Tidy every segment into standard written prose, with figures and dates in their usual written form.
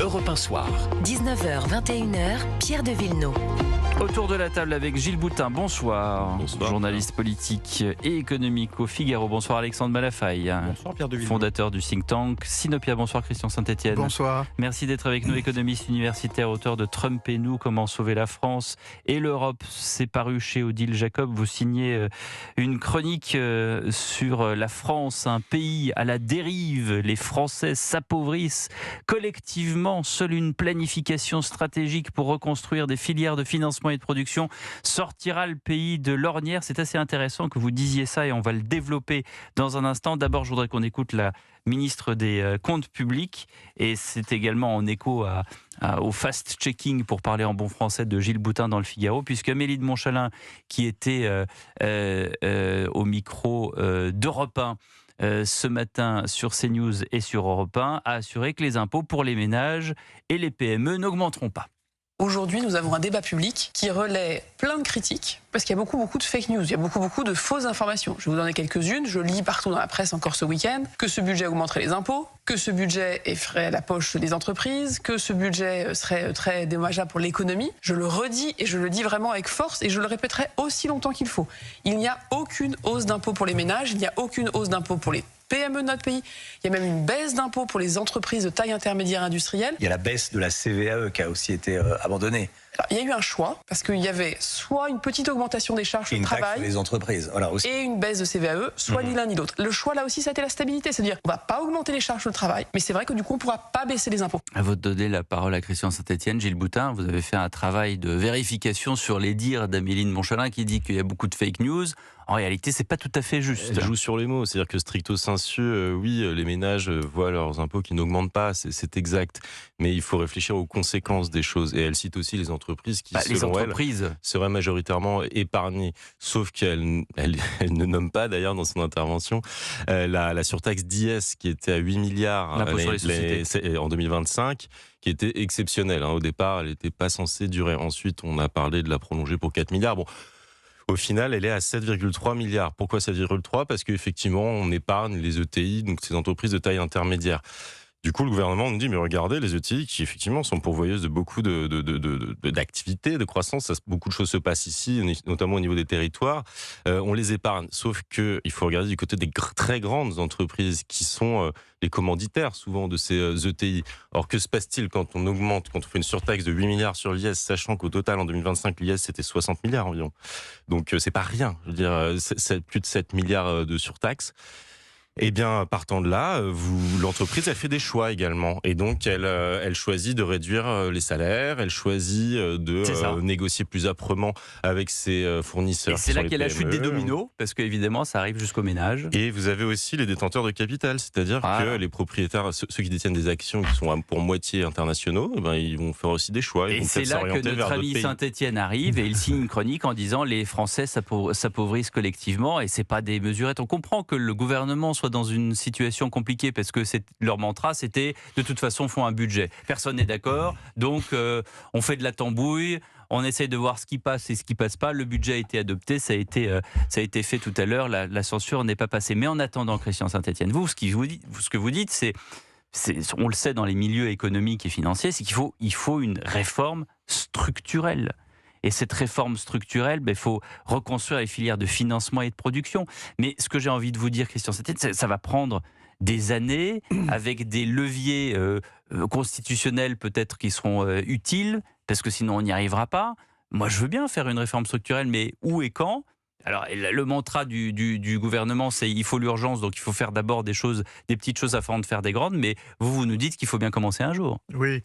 Europe 1 Soir. 19h, 21h, Pierre de Villeneuve. Autour de la table avec Gilles Boutin, bonsoir. Bonsoir. Journaliste politique et économique au Figaro. Bonsoir Alexandre Malafaille. Bonsoir Pierre de Villeneuve. Fondateur du think tank Sinopia. Bonsoir Christian Saint-Etienne. Bonsoir. Merci d'être avec nous, économiste universitaire, auteur de Trump et nous, comment sauver la France et l'Europe. C'est paru chez Odile Jacob. Vous signez une chronique sur la France, un pays à la dérive. Les Français s'appauvrissent collectivement. Seule une planification stratégique pour reconstruire des filières de financement et de production sortira le pays de l'ornière. C'est assez intéressant que vous disiez ça et on va le développer dans un instant. D'abord, je voudrais qu'on écoute la ministre des Comptes publics et c'est également en écho au fast-checking, pour parler en bon français, de Gilles Boutin dans le Figaro, puisque Amélie de Montchalin, qui était au micro d'Europe 1 ce matin sur CNews et sur Europe 1, a assuré que les impôts pour les ménages et les PME n'augmenteront pas. Aujourd'hui, nous avons un débat public qui relaie plein de critiques, parce qu'il y a beaucoup de fake news, il y a beaucoup de fausses informations. Je vais vous donner quelques-unes, je lis partout dans la presse encore ce week-end, que ce budget augmenterait les impôts, que ce budget effraie la poche des entreprises, que ce budget serait très dommageable pour l'économie. Je le redis et je le dis vraiment avec force et je le répéterai aussi longtemps qu'il faut. Il n'y a aucune hausse d'impôts pour les ménages, il n'y a aucune hausse d'impôts pour les PME de notre pays. Il y a même une baisse d'impôts pour les entreprises de taille intermédiaire industrielle. Il y a la baisse de la CVAE qui a aussi été abandonnée. Alors, il y a eu un choix, parce qu'il y avait soit une petite augmentation des charges de travail, taxe sur les entreprises, voilà, aussi. Et une baisse de CVAE, soit ni l'un ni l'autre. Le choix, là aussi, ça a été la stabilité. C'est-à-dire qu'on ne va pas augmenter les charges de travail, mais c'est vrai que du coup, on ne pourra pas baisser les impôts. À vous de donner la parole à Christian Saint-Etienne. Gilles Boutin, vous avez fait un travail de vérification sur les dires d'Amélie de Montchalin qui dit qu'il y a beaucoup de fake news. En réalité, c'est pas tout à fait juste. Elle joue sur les mots, c'est-à-dire que stricto sensu, oui, les ménages voient leurs impôts qui n'augmentent pas, c'est exact. Mais il faut réfléchir aux conséquences des choses. Et elle cite aussi les entreprises qui, selon elle, seraient majoritairement épargnées. Sauf qu'elle ne nomme pas, d'ailleurs, dans son intervention, la surtaxe d'IS qui était à 8 milliards en 2025, qui était exceptionnelle. Au départ, elle n'était pas censée durer. Ensuite, on a parlé de la prolonger pour 4 milliards. Bon. Au final, elle est à 7,3 milliards. Pourquoi 7,3 ? Parce qu'effectivement, on épargne les ETI, donc ces entreprises de taille intermédiaire. Du coup, le gouvernement nous dit, mais regardez, les ETI qui effectivement sont pourvoyeuses de beaucoup d'activités, de croissance, beaucoup de choses se passent ici, notamment au niveau des territoires, on les épargne. Sauf qu'il faut regarder du côté des très grandes entreprises qui sont les commanditaires souvent de ces ETI. Or, que se passe-t-il quand on fait une surtaxe de 8 milliards sur l'IS, sachant qu'au total, en 2025, l'IS, c'était 60 milliards environ. Donc, c'est pas rien. Je veux dire, c'est plus de 7 milliards de surtaxe. Eh bien, partant de là, l'entreprise, elle fait des choix également. Et donc, elle choisit de réduire les salaires, elle choisit de négocier plus âprement avec ses fournisseurs. Et c'est là qu'il y a la chute des dominos, parce qu'évidemment, ça arrive jusqu'aux ménages. Et vous avez aussi les détenteurs de capital, c'est-à-dire que les propriétaires, ceux qui détiennent des actions qui sont pour moitié internationaux, ils vont faire aussi des choix. Et c'est là que notre ami Saint-Etienne arrive et il signe une chronique en disant les Français s'appauvrissent collectivement et c'est pas des mesurettes. On comprend que le gouvernement soit dans une situation compliquée parce que leur mantra c'était de toute façon font un budget. Personne n'est d'accord, donc on fait de la tambouille, on essaye de voir ce qui passe et ce qui passe pas. Le budget a été adopté, ça a été fait tout à l'heure, la censure n'est pas passée. Mais en attendant, Christian Saint-Etienne, ce que vous dites, c'est on le sait dans les milieux économiques et financiers, c'est qu'il faut une réforme structurelle. Et cette réforme structurelle, il faut reconstruire les filières de financement et de production. Mais ce que j'ai envie de vous dire, Christian, ça va prendre des années avec des leviers constitutionnels peut-être qui seront utiles, parce que sinon on n'y arrivera pas. Moi, je veux bien faire une réforme structurelle, mais où et quand ? Alors, le mantra du gouvernement, c'est il faut l'urgence, donc il faut faire d'abord des petites choses avant de faire des grandes, mais vous nous dites qu'il faut bien commencer un jour. Oui.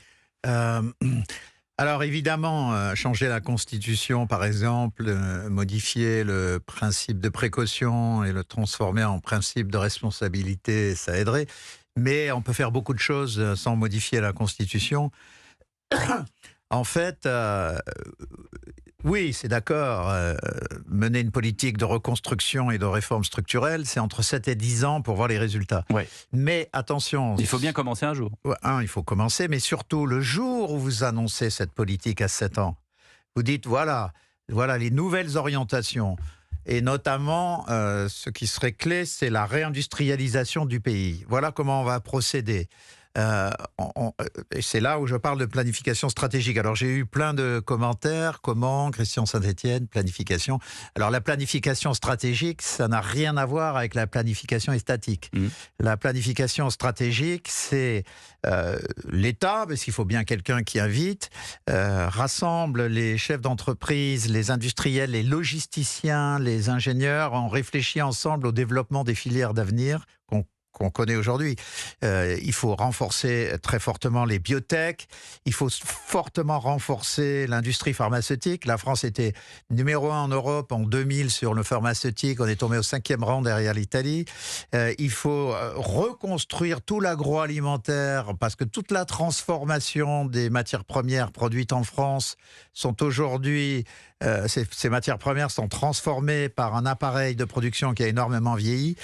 Alors évidemment, changer la Constitution, par exemple, modifier le principe de précaution et le transformer en principe de responsabilité, ça aiderait. Mais on peut faire beaucoup de choses sans modifier la Constitution. En fait, oui, c'est d'accord. Mener une politique de reconstruction et de réforme structurelle, c'est entre 7 et 10 ans pour voir les résultats. Ouais. Mais attention... Il faut bien commencer un jour. Il faut commencer, mais surtout le jour où vous annoncez cette politique à 7 ans, vous dites voilà les nouvelles orientations. Et notamment, ce qui serait clé, c'est la réindustrialisation du pays. Voilà comment on va procéder. Et c'est là où je parle de planification stratégique. Alors j'ai eu plein de commentaires. Comment, Christian Saint-Etienne, planification? Alors la planification stratégique, ça n'a rien à voir avec la planification statique. La planification stratégique, c'est l'État, parce qu'il faut bien quelqu'un qui invite, rassemble les chefs d'entreprise, les industriels, les logisticiens, les ingénieurs, on réfléchit ensemble au développement des filières d'avenir qu'on connaît aujourd'hui. Il faut renforcer très fortement les biotech, il faut fortement renforcer l'industrie pharmaceutique. La France était numéro 1 en Europe en 2000 sur le pharmaceutique, on est tombé au 5e rang derrière l'Italie. Il faut reconstruire tout l'agroalimentaire parce que toute la transformation des matières premières produites en France sont aujourd'hui... ces matières premières sont transformées par un appareil de production qui a énormément vieilli.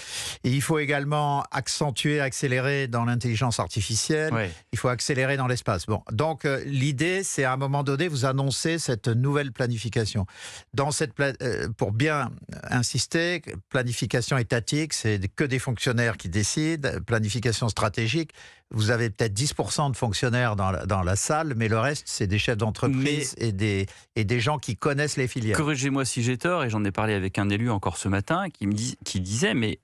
Et il faut également accentuer, accélérer dans l'intelligence artificielle. Ouais. Il faut accélérer dans l'espace. Bon, donc l'idée, c'est à un moment donné, vous annoncer cette nouvelle planification. Pour bien insister, planification étatique, c'est que des fonctionnaires qui décident. Planification stratégique, vous avez peut-être 10% de fonctionnaires dans la salle, mais le reste, c'est des chefs d'entreprise et des gens qui connaissent les filières. Corrigez-moi si j'ai tort, et j'en ai parlé avec un élu encore ce matin qui disait, mais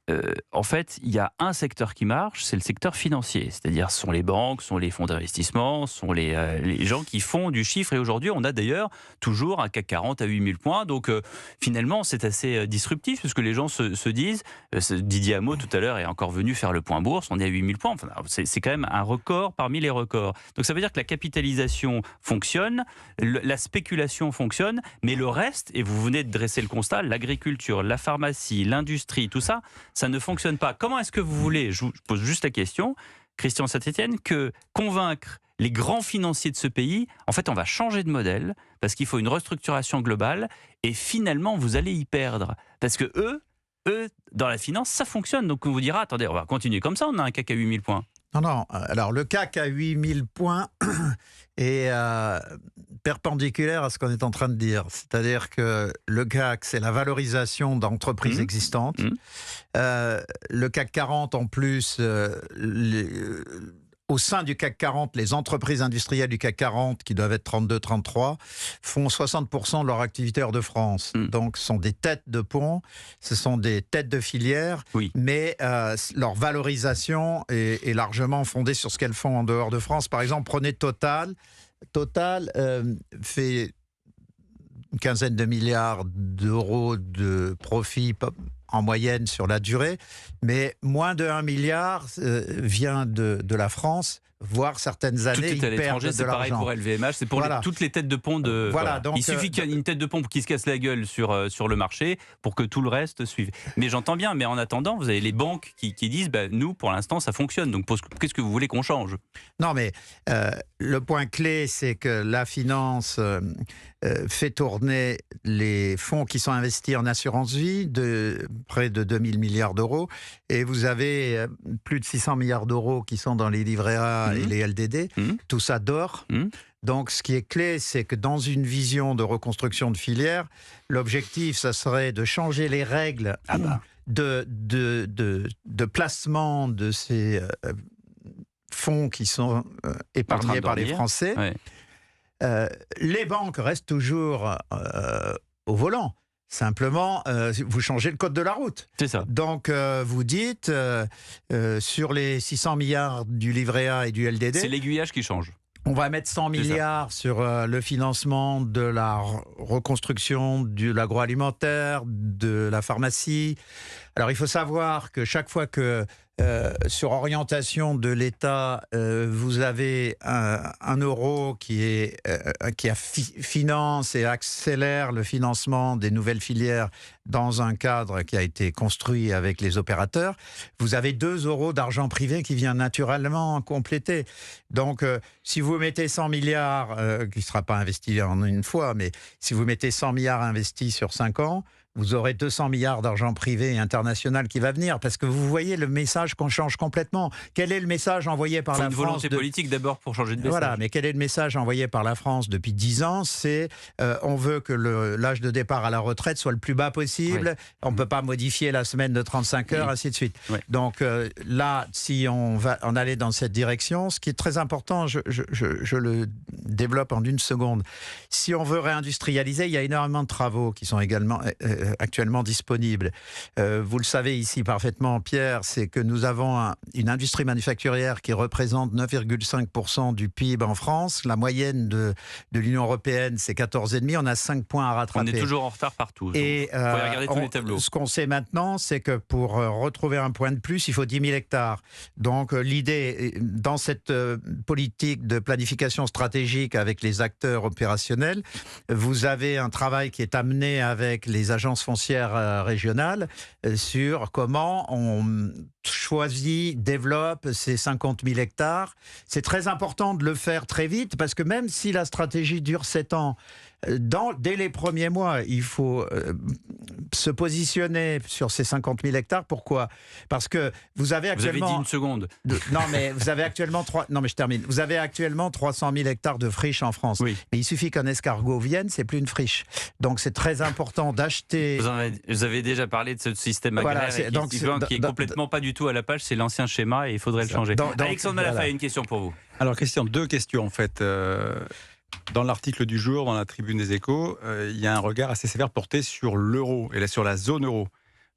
en fait, il y a un secteur qui marche, c'est le secteur financier. C'est-à-dire, ce sont les banques, ce sont les fonds d'investissement, ce sont les gens qui font du chiffre. Et aujourd'hui, on a d'ailleurs toujours un CAC 40 à 8000 points. Donc, finalement, c'est assez disruptif, parce que les gens se disent, Didier Hameau, tout à l'heure, est encore venu faire le point bourse, on est à 8000 points. Enfin, c'est quand même un record parmi les records. Donc ça veut dire que la capitalisation fonctionne, la spéculation fonctionne, mais le reste, et vous venez de dresser le constat, l'agriculture, la pharmacie, l'industrie, tout ça, ça ne fonctionne pas. Comment est-ce que vous voulez, je pose juste la question, Christian Saint-Etienne, que convaincre les grands financiers de ce pays, en fait on va changer de modèle, parce qu'il faut une restructuration globale, et finalement vous allez y perdre. Parce que eux, dans la finance, ça fonctionne. Donc on vous dira, attendez, on va continuer comme ça, on a un CAC à 8000 points. Non. Alors, le CAC à 8000 points est perpendiculaire à ce qu'on est en train de dire. C'est-à-dire que le CAC, c'est la valorisation d'entreprises existantes. Le CAC 40, en plus, au sein du CAC 40, les entreprises industrielles du CAC 40, qui doivent être 32-33, font 60% de leur activité hors de France. Donc, ce sont des têtes de pont, ce sont des têtes de filière, mais leur valorisation est largement fondée sur ce qu'elles font en dehors de France. Par exemple, prenez Total. Total fait une quinzaine de milliards d'euros de profit en moyenne sur la durée, mais moins de 1 milliard vient de la France, voire certaines années, ils perdent de l'argent. C'est pareil pour LVMH, c'est pour toutes les têtes de pont de... Donc, il suffit qu'il y ait une tête de pont qui se casse la gueule sur le marché pour que tout le reste suive. Mais j'entends bien, mais en attendant, vous avez les banques qui disent, nous, pour l'instant, ça fonctionne, donc qu'est-ce que vous voulez qu'on change? Non, mais le point clé, c'est que la finance fait tourner les fonds qui sont investis en assurance vie de près de 2000 milliards d'euros, et vous avez plus de 600 milliards d'euros qui sont dans les livrets A et les LDD, tout ça dort. Donc, ce qui est clé, c'est que dans une vision de reconstruction de filière, l'objectif, ça serait de changer les règles de placement de ces fonds qui sont épargnés par les Français. Les banques restent toujours au volant. Simplement, vous changez le code de la route. C'est ça. Donc, vous dites, sur les 600 milliards du livret A et du LDD... C'est l'aiguillage qui change. On va mettre 100 milliards sur le financement de la reconstruction de l'agroalimentaire, de la pharmacie. Alors, il faut savoir que chaque fois que, sur orientation de l'État, vous avez un euro qui finance et accélère le financement des nouvelles filières dans un cadre qui a été construit avec les opérateurs, vous avez 2 euros d'argent privé qui vient naturellement compléter. Donc, si vous mettez 100 milliards, qui ne sera pas investi en une fois, mais si vous mettez 100 milliards investis sur 5 ans, vous aurez 200 milliards d'argent privé et international qui va venir, parce que vous voyez le message qu'on change complètement. Quel est le message envoyé par la France ? Une volonté politique d'abord pour changer de message. Voilà, mais quel est le message envoyé par la France depuis 10 ans ? C'est on veut que l'âge de départ à la retraite soit le plus bas possible, on ne peut pas modifier la semaine de 35 heures, ainsi de suite. Donc là, si on va en aller dans cette direction, ce qui est très important, je le développe en une seconde. Si on veut réindustrialiser, il y a énormément de travaux qui sont également actuellement disponibles. Vous le savez ici parfaitement, Pierre, c'est que nous avons une industrie manufacturière qui représente 9,5% du PIB en France. La moyenne de l'Union européenne, c'est 14,5%. On a 5 points à rattraper. On est toujours en retard partout. Et vous pouvez regarder tous les tableaux. Ce qu'on sait maintenant, c'est que pour retrouver un point de plus, il faut 10 000 hectares. Donc l'idée, dans cette politique de planification stratégique avec les acteurs opérationnels, vous avez un travail qui est amené avec les agences foncières régionales sur comment on choisit, développe ces 50 000 hectares. C'est très important de le faire très vite parce que même si la stratégie dure 7 ans, dès les premiers mois, il faut se positionner sur ces 50 000 hectares. Pourquoi ? Parce que vous avez actuellement... Vous avez dit une seconde. Non, mais vous avez actuellement... je termine. Vous avez actuellement 300 000 hectares de friches en France. Oui. Mais il suffit qu'un escargot vienne, c'est plus une friche. Donc c'est très important d'acheter... Vous avez déjà parlé de ce système agraire qui est complètement pas du tout à la page. C'est l'ancien schéma et il faudrait le changer. Alexandre Malafaye, une question pour vous. Alors Christian, 2 questions en fait. Dans l'article du jour, dans la Tribune des Échos, il y a un regard assez sévère porté sur l'euro et sur la zone euro.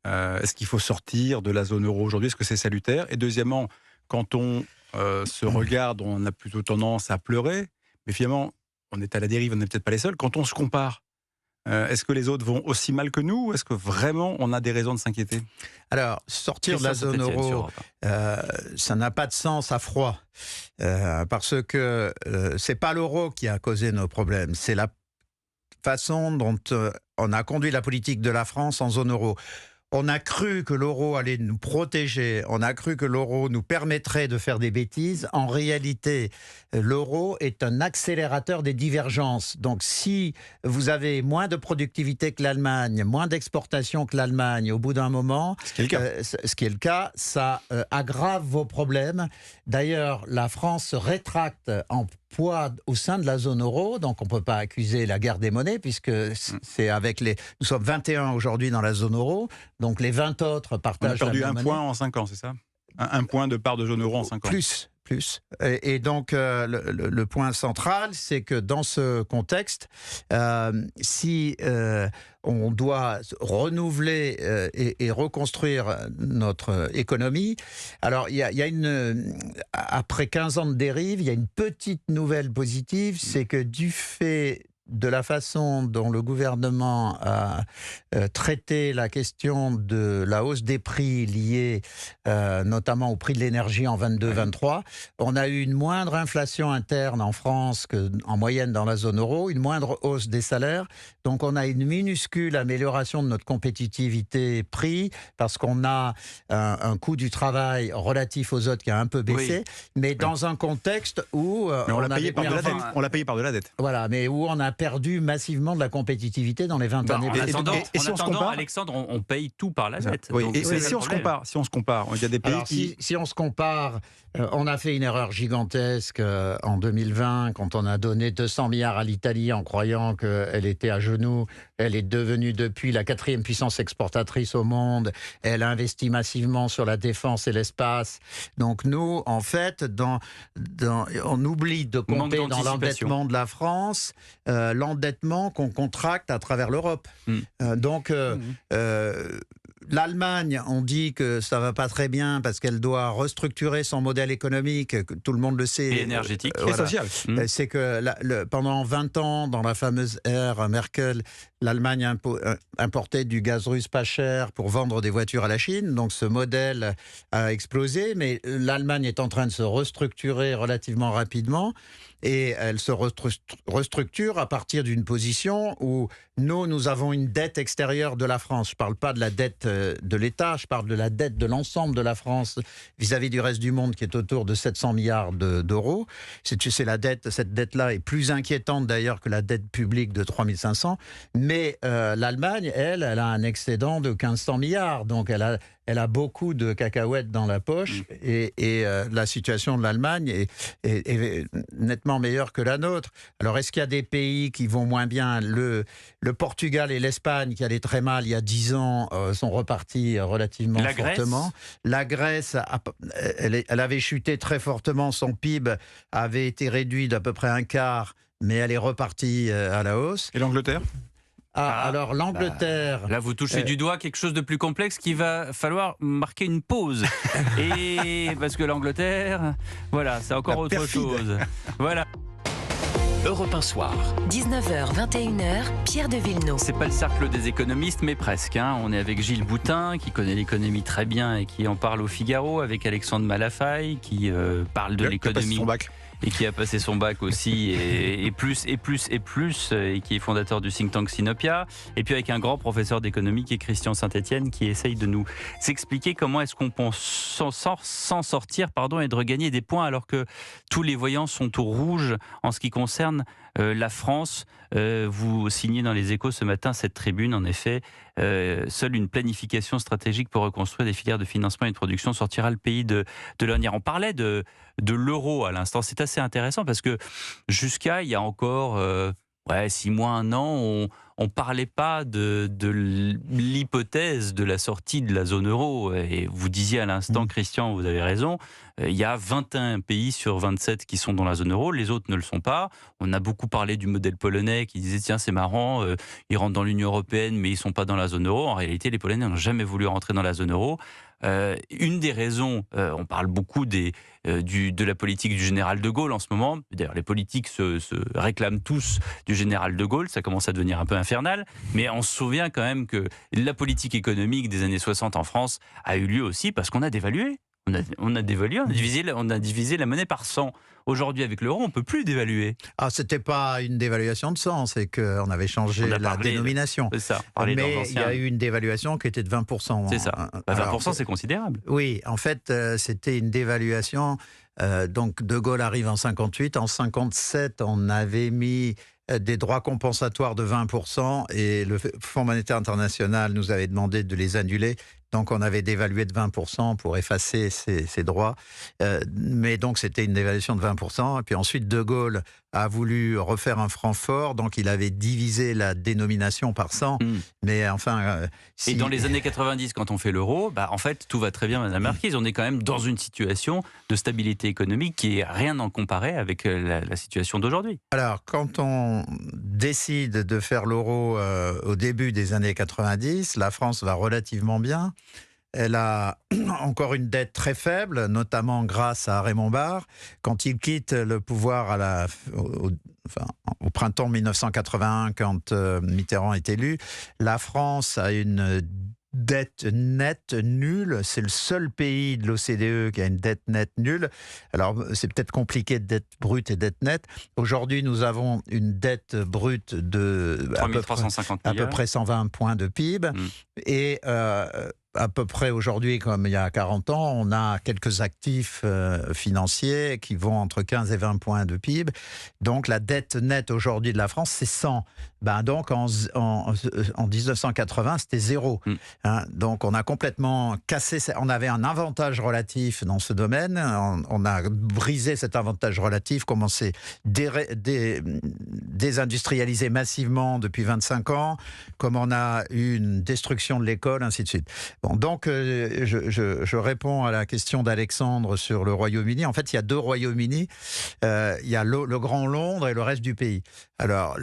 Est-ce qu'il faut sortir de la zone euro aujourd'hui ? Est-ce que c'est salutaire ? Et deuxièmement, quand on se regarde, on a plutôt tendance à pleurer, mais finalement, on est à la dérive, on n'est peut-être pas les seuls. Quand on se compare, est-ce que les autres vont aussi mal que nous ou est-ce que vraiment on a des raisons de s'inquiéter ? Alors, sortir de la zone euro, ça n'a pas de sens à froid. Parce que c'est pas l'euro qui a causé nos problèmes, c'est la façon dont on a conduit la politique de la France en zone euro. On a cru que l'euro allait nous protéger, on a cru que l'euro nous permettrait de faire des bêtises. En réalité, l'euro est un accélérateur des divergences. Donc si vous avez moins de productivité que l'Allemagne, moins d'exportation que l'Allemagne, au bout d'un moment, ce qui est le cas, ça aggrave vos problèmes. D'ailleurs, la France se rétracte en poids au sein de la zone euro, donc on ne peut pas accuser la guerre des monnaies, puisque c'est avec nous sommes 21 aujourd'hui dans la zone euro, donc les 20 autres partagent la même monnaie. On a perdu 1 point en 5 ans, c'est ça ? Un point de part de zone euro en 5 ans. Plus. Et donc, le point central, c'est que dans ce contexte, si on doit renouveler et reconstruire notre économie, alors il y a après 15 ans de dérive, il y a une petite nouvelle positive, c'est que du fait de la façon dont le gouvernement a traité la question de la hausse des prix liée notamment au prix de l'énergie en 22-23, on a eu une moindre inflation interne en France qu'en moyenne dans la zone euro, une moindre hausse des salaires. Donc on a une minuscule amélioration de notre compétitivité prix parce qu'on a un coût du travail relatif aux autres qui a un peu baissé, mais dans un contexte où on l'a payé par de la dette. Voilà, mais où on a perdu massivement de la compétitivité dans les 20 années. En attendant, Alexandre, on paye tout par la dette. Oui. Et si on se compare, il y a des pays si on se compare, on a fait une erreur gigantesque en 2020 quand on a donné 200 milliards à l'Italie en croyant qu'elle était à genoux. Elle est devenue depuis la 4e puissance exportatrice au monde. Elle investit massivement sur la défense et l'espace. Donc nous, en fait, on oublie de compter dans l'endettement de la France l'endettement qu'on contracte à travers l'Europe. L'Allemagne, on dit que ça va pas très bien parce qu'elle doit restructurer son modèle économique, tout le monde le sait. Et énergétique. Et social. C'est que pendant 20 ans, dans la fameuse ère Merkel, l'Allemagne importait du gaz russe pas cher pour vendre des voitures à la Chine. Donc ce modèle a explosé, mais l'Allemagne est en train de se restructurer relativement rapidement. Et elle se restructure à partir d'une position où nous avons une dette extérieure de la France. Je ne parle pas de la dette de l'État, je parle de la dette de l'ensemble de la France vis-à-vis du reste du monde qui est autour de 700 milliards d'euros. Cette dette-là est plus inquiétante d'ailleurs que la dette publique de 3500. Mais l'Allemagne, elle a un excédent de 1500 milliards. Donc elle a beaucoup de cacahuètes dans la poche. Et la situation de l'Allemagne est nettement meilleure que la nôtre. Alors, est-ce qu'il y a des pays qui vont moins bien ? Le Portugal et l'Espagne, qui allaient très mal il y a 10 ans, sont repartis relativement fortement. La Grèce, elle avait chuté très fortement. Son PIB avait été réduit d'à peu près un quart, mais elle est repartie à la hausse. Et l'Angleterre ? Alors l'Angleterre... Là, vous touchez du doigt quelque chose de plus complexe qu'il va falloir marquer une pause. Et parce que l'Angleterre, voilà, c'est encore autre chose. Voilà. Europe 1 Soir. 19h, 21h, Pierre de Villeneuve. C'est pas le cercle des économistes, mais presque. On est avec Gilles Boutin, qui connaît l'économie très bien et qui en parle au Figaro, avec Alexandre Malafaille, qui parle de l'économie. Et qui a passé son bac aussi, et plus, et qui est fondateur du think tank Sinopia. Et puis avec un grand professeur d'économie qui est Christian Saint-Etienne, qui essaye de nous expliquer comment est-ce qu'on peut s'en sortir et de regagner des points alors que tous les voyants sont au rouge en ce qui concerne la France. Vous signez dans les Échos ce matin cette tribune, en effet, seule une planification stratégique pour reconstruire des filières de financement et de production sortira le pays de l'ornière. On parlait de l'euro à l'instant, c'est assez intéressant parce que jusqu'à il y a encore 6 mois, 1 an, on ne parlait pas de l'hypothèse de la sortie de la zone euro. Et vous disiez à l'instant, Christian, vous avez raison, il y a 21 pays sur 27 qui sont dans la zone euro, les autres ne le sont pas. On a beaucoup parlé du modèle polonais qui disait, tiens, c'est marrant, ils rentrent dans l'Union européenne, mais ils ne sont pas dans la zone euro. En réalité, les Polonais n'ont jamais voulu rentrer dans la zone euro. Une des raisons, on parle beaucoup de la politique du général de Gaulle en ce moment. D'ailleurs, les politiques se réclament tous du général de Gaulle. Ça commence à devenir un peu infernal. Mais on se souvient quand même que la politique économique des années 60 en France a eu lieu aussi parce qu'on a dévalué. On a dévalué, on a divisé la monnaie par 100. Aujourd'hui, avec l'euro, on ne peut plus dévaluer. C'était pas une dévaluation de 100, c'est qu'on avait changé la dénomination. C'est ça. Mais il y a eu une dévaluation qui était de 20%. C'est ça. 20%, c'est considérable. Oui, en fait, c'était une dévaluation. Donc, De Gaulle arrive en 58. En 57, on avait mis des droits compensatoires de 20% et le Fonds monétaire international nous avait demandé de les annuler. Donc, on avait dévalué de 20% pour effacer ces droits. Mais donc, c'était une dévaluation de 20%. Et puis ensuite, De Gaulle a voulu refaire un franc fort. Donc, il avait divisé la dénomination par 100. Mais enfin... Et dans les années 90, quand on fait l'euro, en fait, tout va très bien, Madame Marquise. On est quand même dans une situation de stabilité économique qui est rien à comparer avec la situation d'aujourd'hui. Alors, quand on décide de faire l'euro au début des années 90, la France va relativement bien. Elle a encore une dette très faible, notamment grâce à Raymond Barre. Quand il quitte le pouvoir au printemps 1981, quand Mitterrand est élu, la France a une dette nette nulle. C'est le seul pays de l'OCDE qui a une dette nette nulle. Alors, c'est peut-être compliqué de dette brute et dette nette. Aujourd'hui, nous avons une dette brute de 3350 milliards. À peu près 120 points de PIB. Et à peu près aujourd'hui, comme il y a 40 ans, on a quelques actifs financiers qui vont entre 15 et 20 points de PIB. Donc, la dette nette aujourd'hui de la France, c'est 100. Donc, en 1980, c'était 0. Donc, on a complètement cassé... On avait un avantage relatif dans ce domaine. On a brisé cet avantage relatif, commencé désindustrialiser massivement depuis 25 ans, comme on a eu une destruction de l'école, ainsi de suite. Bon, donc, je réponds à la question d'Alexandre sur le Royaume-Uni. En fait, il y a 2 Royaumes-Unis. Il y a le Grand Londres et le reste du pays. Alors,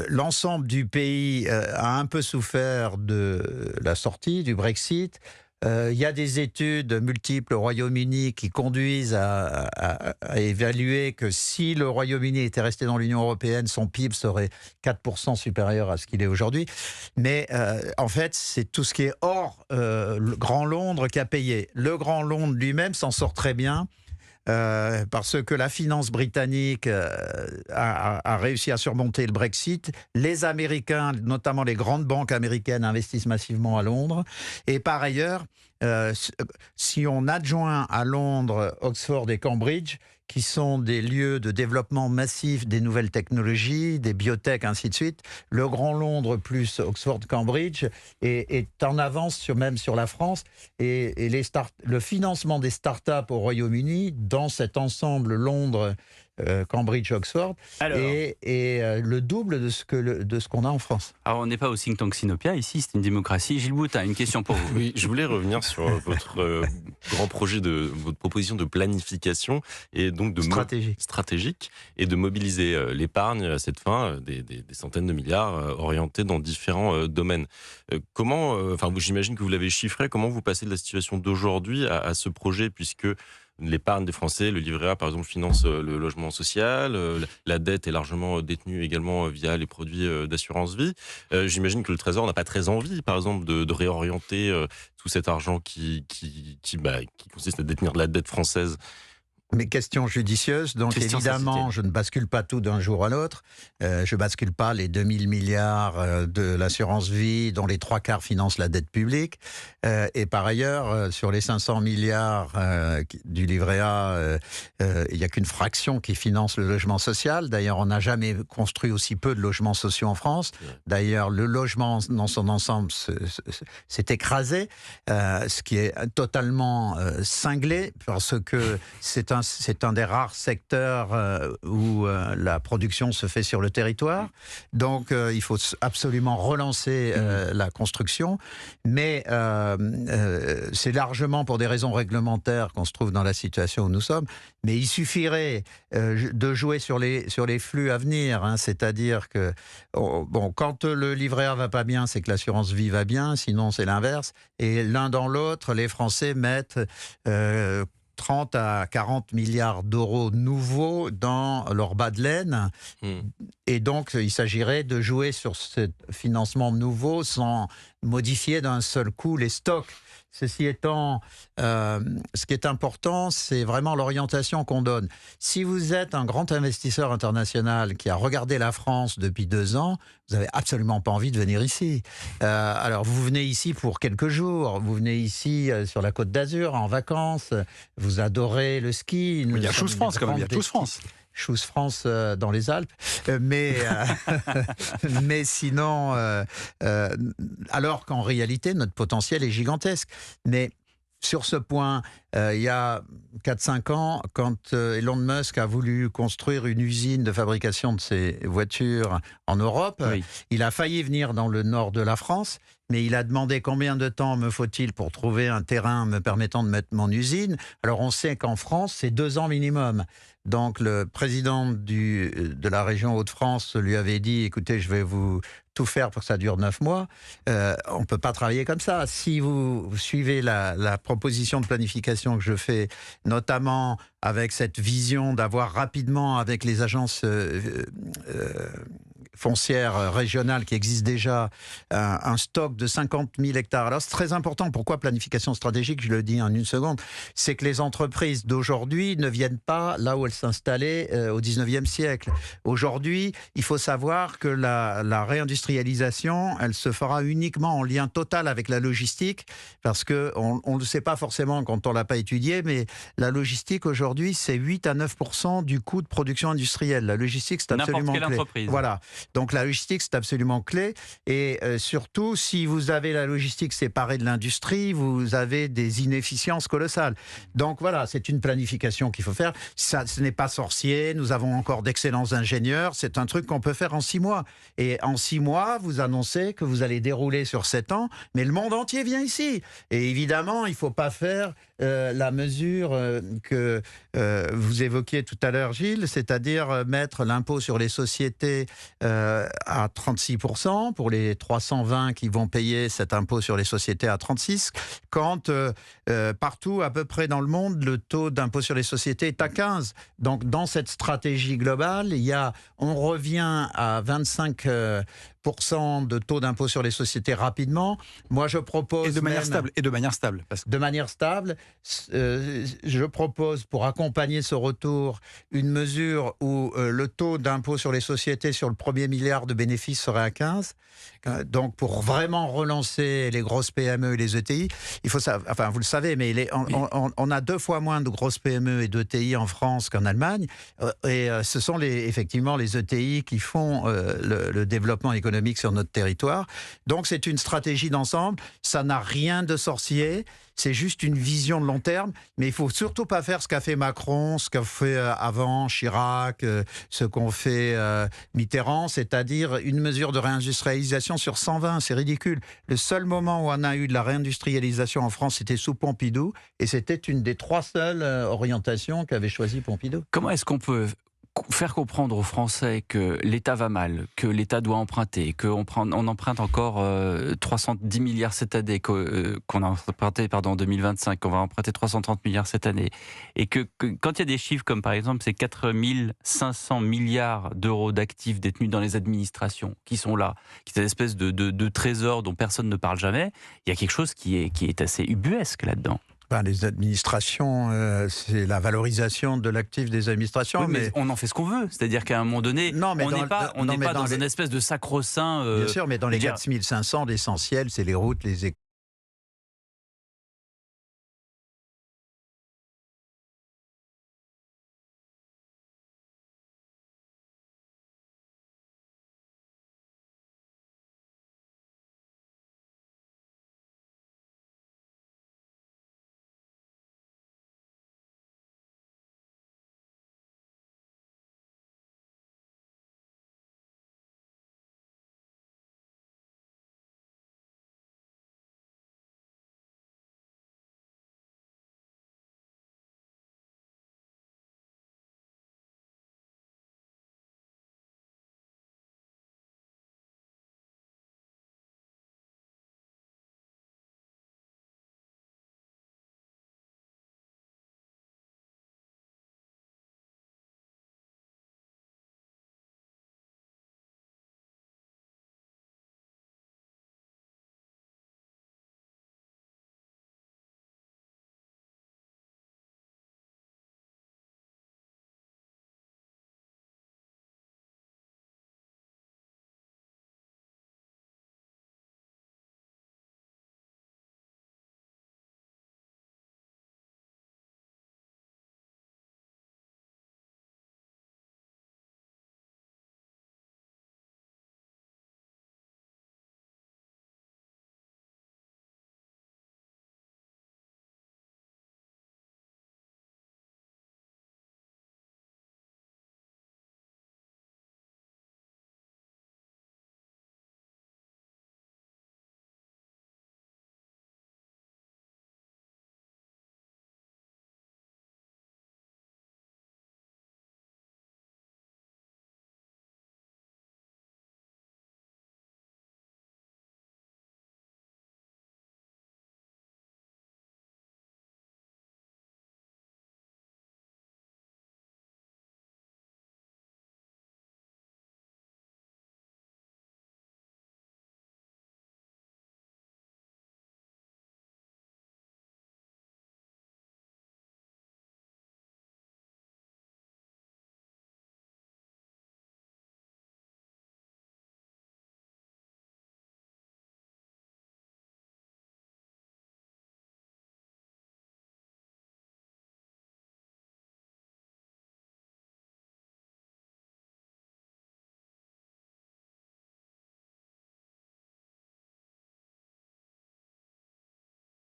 l'ensemble du pays a un peu souffert de la sortie, du Brexit. Il y a des études multiples au Royaume-Uni qui conduisent à évaluer que si le Royaume-Uni était resté dans l'Union européenne, son PIB serait 4% supérieur à ce qu'il est aujourd'hui. Mais en fait, c'est tout ce qui est hors le Grand Londres qui a payé. Le Grand Londres lui-même s'en sort très bien. Parce que la finance britannique a réussi à surmonter le Brexit. Les Américains, notamment les grandes banques américaines, investissent massivement à Londres. Et par ailleurs, si on adjoint à Londres, Oxford et Cambridge, qui sont des lieux de développement massif des nouvelles technologies, des biotech, ainsi de suite, le Grand Londres plus Oxford-Cambridge est en avance même sur la France. Et le financement des startups au Royaume-Uni, dans cet ensemble Londres, Cambridge, Oxford, et le double de ce qu'on a en France. Alors, on n'est pas au think tank Sinopia, ici, c'est une démocratie. Gilles Bout, une question pour vous. Oui, je voulais revenir sur votre grand projet, votre proposition de planification et donc de stratégique et de mobiliser l'épargne à cette fin, des centaines de milliards orientés dans différents domaines. J'imagine que vous l'avez chiffré, comment vous passez de la situation d'aujourd'hui à ce projet, puisque l'épargne des Français, le livret A par exemple, finance le logement social, la dette est largement détenue également via les produits d'assurance vie. J'imagine que le Trésor n'a pas très envie par exemple de réorienter tout cet argent qui consiste à détenir de la dette française. Mes questions judicieuses, donc évidemment, je ne bascule pas tout d'un jour à l'autre. Je bascule pas les 2000 milliards de l'assurance vie, dont les 3/4 financent la dette publique. Et par ailleurs, sur les 500 milliards du livret A, il n'y a qu'une fraction qui finance le logement social. D'ailleurs, on n'a jamais construit aussi peu de logements sociaux en France. D'ailleurs, le logement dans son ensemble s'est écrasé, ce qui est totalement cinglé, parce que c'est un des rares secteurs où la production se fait sur le territoire. Donc, il faut absolument relancer la construction. Mais c'est largement pour des raisons réglementaires qu'on se trouve dans la situation où nous sommes. Mais il suffirait de jouer sur les flux à venir. Hein, c'est-à-dire que, quand le livret A va pas bien, c'est que l'assurance vie va bien. Sinon, c'est l'inverse. Et l'un dans l'autre, les Français mettent 30 à 40 milliards d'euros nouveaux dans leur bas de laine. Et donc, il s'agirait de jouer sur ce financement nouveau sans modifier d'un seul coup les stocks. Ceci étant, ce qui est important, c'est vraiment l'orientation qu'on donne. Si vous êtes un grand investisseur international qui a regardé la France depuis 2 ans, vous n'avez absolument pas envie de venir ici. Alors, vous venez ici pour quelques jours. Vous venez ici sur la Côte d'Azur en vacances. Vous adorez le ski. Il y a Choose France quand même, il y a Choose France. Choose France dans les Alpes, mais sinon, alors qu'en réalité, notre potentiel est gigantesque. Mais sur ce point, il y a 4-5 ans, quand Elon Musk a voulu construire une usine de fabrication de ses voitures en Europe, il a failli venir dans le nord de la France, mais il a demandé combien de temps me faut-il pour trouver un terrain me permettant de mettre mon usine. Alors on sait qu'en France, c'est 2 ans minimum. Donc le président de la région Hauts-de-France lui avait dit, écoutez, je vais vous tout faire pour que ça dure 9 mois. On ne peut pas travailler comme ça. Si vous suivez la proposition de planification que je fais, notamment avec cette vision d'avoir rapidement, avec les agences foncières régionales qui existent déjà, un stock de 50 000 hectares. Alors c'est très important. Pourquoi planification stratégique? Je le dis en une seconde. C'est que les entreprises d'aujourd'hui ne viennent pas là où elles s'installaient au 19e siècle. Aujourd'hui, il faut savoir que la réindustrialisation, elle se fera uniquement en lien total avec la logistique, parce qu'on ne le sait pas forcément quand on ne l'a pas étudié, mais la logistique aujourd'hui, c'est 8 à 9% du coût de production industrielle. La logistique, c'est absolument clé. N'importe quelle entreprise. Voilà. Donc la logistique, c'est absolument clé. Et surtout, si vous avez la logistique séparée de l'industrie, vous avez des inefficiences colossales. Donc voilà, c'est une planification qu'il faut faire. Ça, ce n'est pas sorcier, nous avons encore d'excellents ingénieurs. C'est un truc qu'on peut faire en 6 mois. Et en 6 mois, vous annoncez que vous allez dérouler sur 7 ans, mais le monde entier vient ici. Et évidemment, il ne faut pas faire la mesure que vous évoquiez tout à l'heure, Gilles, c'est-à-dire mettre l'impôt sur les sociétés à 36%, pour les 320 qui vont payer cet impôt sur les sociétés à 36%, quand partout à peu près dans le monde, le taux d'impôt sur les sociétés est à 15%. Donc dans cette stratégie globale, on revient à 25% de taux d'impôt sur les sociétés rapidement. Moi, je propose... Et de manière stable. De manière stable. Je propose, pour accompagner ce retour, une mesure où le taux d'impôt sur les sociétés sur le premier milliard de bénéfices serait à 15. Donc, pour vraiment relancer les grosses PME et les ETI, il faut savoir, enfin, vous le savez, mais on a 2 fois moins de grosses PME et d'ETI en France qu'en Allemagne. Et ce sont effectivement les ETI qui font le développement économique sur notre territoire. Donc, c'est une stratégie d'ensemble. Ça n'a rien de sorcier. C'est juste une vision de long terme, mais il ne faut surtout pas faire ce qu'a fait Macron, ce qu'a fait avant Chirac, ce qu'ont fait Mitterrand, c'est-à-dire une mesure de réindustrialisation sur 120, c'est ridicule. Le seul moment où on a eu de la réindustrialisation en France, c'était sous Pompidou, et c'était une des 3 seules orientations qu'avait choisi Pompidou. Comment est-ce qu'on peut faire comprendre aux Français que l'État va mal, que l'État doit emprunter, qu'on emprunte encore 310 milliards cette année, qu'on a emprunté en 2025, qu'on va emprunter 330 milliards cette année, et que quand il y a des chiffres comme par exemple ces 4 500 milliards d'euros d'actifs détenus dans les administrations qui sont là, qui est une espèce de trésor dont personne ne parle jamais, il y a quelque chose qui est assez ubuesque là-dedans. Les administrations, c'est la valorisation de l'actif des administrations. Oui, mais on en fait ce qu'on veut. C'est-à-dire qu'à un moment donné, on n'est pas dans une espèce de sacro-saint... Bien sûr, mais dans les 4500, l'essentiel, c'est les routes, les écoles.